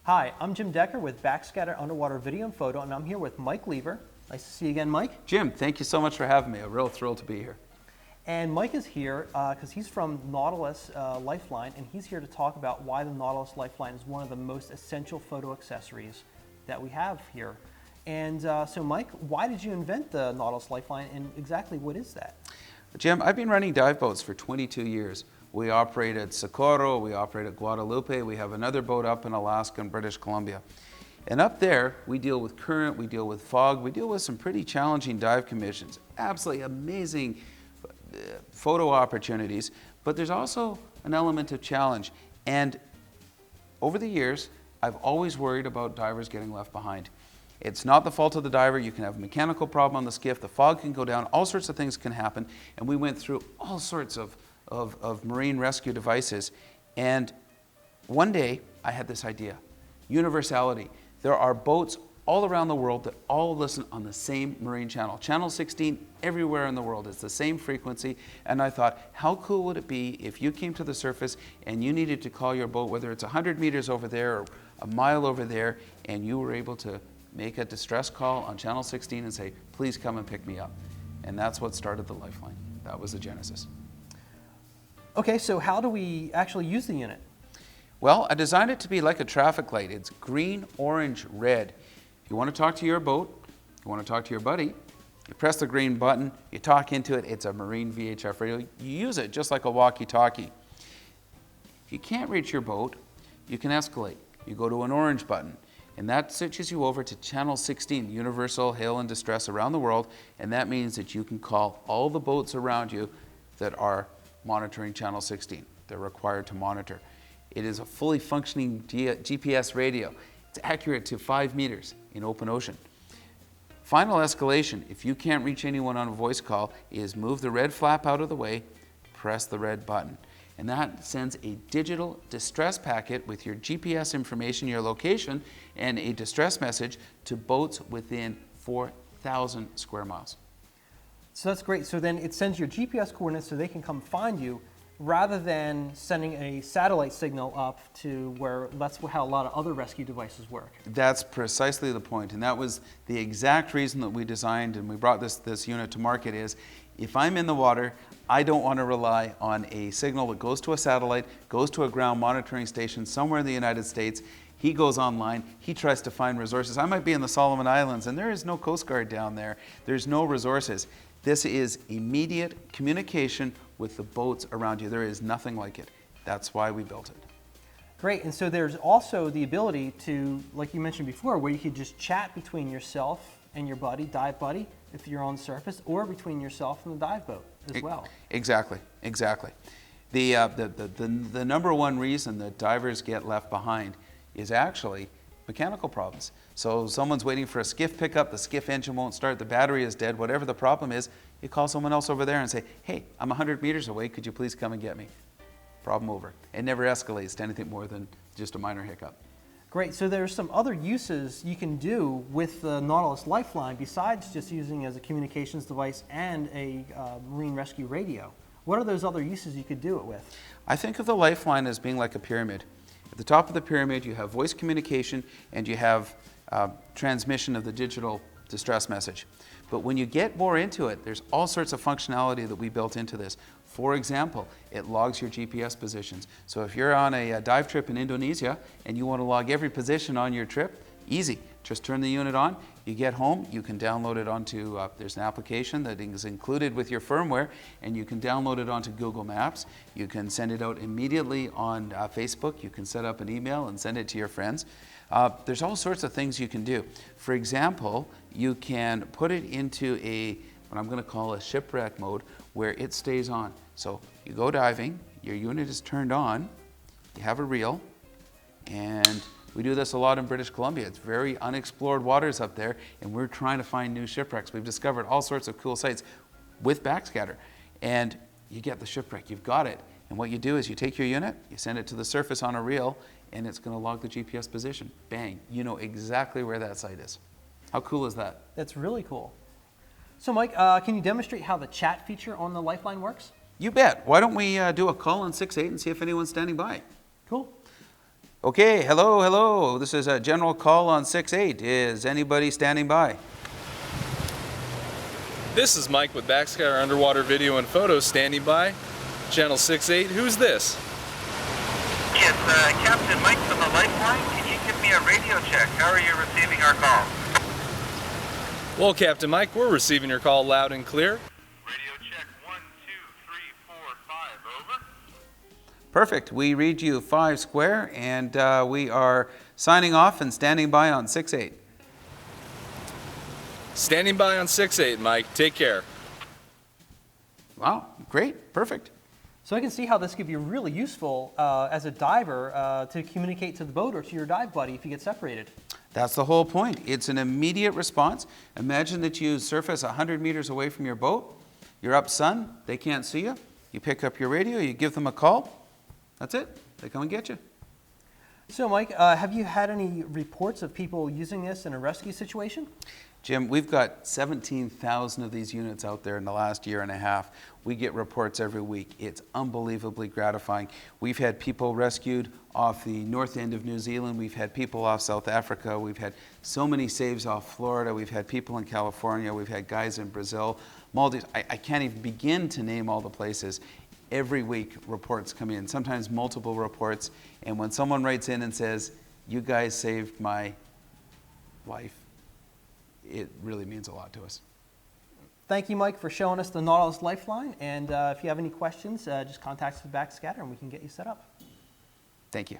Hi, I'm Jim Decker with Backscatter Underwater Video and Photo, and I'm here with Mike Lever. Nice to see you again, Mike. Jim, thank you so much for having me. A real thrill to be here. And Mike is here because he's from Nautilus Lifeline, and he's here to talk about why the Nautilus Lifeline is one of the most essential photo accessories that we have here. And so Mike, why did you invent the Nautilus Lifeline, and exactly what is that? Jim, I've been running dive boats for 22 years. We operate at Socorro, we operate at Guadalupe, we have another boat up in Alaska and British Columbia. And up there, we deal with current, we deal with fog, we deal with some pretty challenging dive conditions. Absolutely amazing photo opportunities, but there's also an element of challenge. And over the years, I've always worried about divers getting left behind. It's not the fault of the diver. You can have a mechanical problem on the skiff, the fog can go down, all sorts of things can happen. And we went through all sorts of marine rescue devices. And one day I had this idea, universality. There are boats all around the world that all listen on the same marine channel. Channel 16 everywhere in the world. It's the same frequency. And I thought, how cool would it be if you came to the surface and you needed to call your boat, whether it's 100 meters over there or a mile over there, and you were able to make a distress call on channel 16 and say, please come and pick me up. And that's what started the Lifeline. That was the genesis. Okay, so how do we actually use the unit? Well, I designed it to be like a traffic light. It's green, orange, red. If you want to talk to your boat, you want to talk to your buddy, you press the green button, you talk into it, it's a marine VHF radio. You use it just like a walkie-talkie. If you can't reach your boat, you can escalate. You go to an orange button, and that switches you over to channel 16, universal hail and distress around the world, and that means that you can call all the boats around you that are monitoring channel 16. They're required to monitor. It is a fully functioning GPS radio. It's accurate to 5 meters in open ocean. Final escalation, if you can't reach anyone on a voice call, is move the red flap out of the way, press the red button. And that sends a digital distress packet with your GPS information, your location, and a distress message to boats within 4,000 square miles. So that's great. So then it sends your GPS coordinates so they can come find you, rather than sending a satellite signal up to where that's how a lot of other rescue devices work. That's precisely the point, and that was the exact reason that we designed and we brought this unit to market is, if I'm in the water, I don't want to rely on a signal that goes to a satellite, goes to a ground monitoring station somewhere in the United States. He goes online, he tries to find resources. I might be in the Solomon Islands and there is no Coast Guard down there. There's no resources. This is immediate communication with the boats around you. There is nothing like it. That's why we built it. Great, and so there's also the ability to, like you mentioned before, where you could just chat between yourself and your buddy, dive buddy, if you're on the surface, or between yourself and the dive boat as well. Exactly, exactly. The number one reason that divers get left behind is actually mechanical problems. So someone's waiting for a skiff pickup, the skiff engine won't start, the battery is dead, whatever the problem is, you call someone else over there and say, hey, I'm 100 meters away, could you please come and get me? Problem over. It never escalates to anything more than just a minor hiccup. Great, so there's some other uses you can do with the Nautilus Lifeline besides just using it as a communications device and a marine rescue radio. What are those other uses you could do it with? I think of the Lifeline as being like a pyramid. At the top of the pyramid, you have voice communication and you have transmission of the digital distress message. But when you get more into it, there's all sorts of functionality that we built into this. For example, it logs your GPS positions. So if you're on a dive trip in Indonesia and you want to log every position on your trip, easy. Just turn the unit on, you get home, you can download it onto, there's an application that is included with your firmware, and you can download it onto Google Maps. You can send it out immediately on Facebook. You can set up an email and send it to your friends. There's all sorts of things you can do. For example, you can put it into what I'm going to call a shipwreck mode, where it stays on. So you go diving, your unit is turned on, you have a reel, and we do this a lot in British Columbia. It's very unexplored waters up there, and we're trying to find new shipwrecks. We've discovered all sorts of cool sites with Backscatter, and you get the shipwreck, you've got it. And what you do is you take your unit, you send it to the surface on a reel, and it's going to log the GPS position. Bang, you know exactly where that site is. How cool is that? That's really cool. So Mike, can you demonstrate how the chat feature on the Lifeline works? You bet. Why don't we do a call on 6-8 and see if anyone's standing by? Cool. Okay, hello, hello. This is a general call on 6-8. Is anybody standing by? This is Mike with Backscatter Underwater Video and Photos standing by. Channel 6-8, who's this? Yes, Captain Mike from the Lifeline. Can you give me a radio check? How are you receiving our call? Well, Captain Mike, we're receiving your call loud and clear. Radio check 1, 2, 3, 4, 5, over. Perfect. We read you 5 square, and we are signing off and standing by on 6-8. Standing by on 6-8, Mike. Take care. Wow, great, perfect. So I can see how this could be really useful as a diver to communicate to the boat or to your dive buddy if you get separated. That's the whole point. It's an immediate response. Imagine that you surface 100 meters away from your boat. You're up sun, they can't see you. You pick up your radio, you give them a call. That's it. They come and get you. So Mike, have you had any reports of people using this in a rescue situation? Jim, we've got 17,000 of these units out there in the last year and a half. We get reports every week. It's unbelievably gratifying. We've had people rescued off the north end of New Zealand. We've had people off South Africa. We've had so many saves off Florida. We've had people in California. We've had guys in Brazil, Maldives. I can't even begin to name all the places. Every week reports come in, sometimes multiple reports. And when someone writes in and says, "You guys saved my life," it really means a lot to us. Thank you, Mike, for showing us the Nautilus Lifeline. And if you have any questions, just contact us at Backscatter and we can get you set up. Thank you.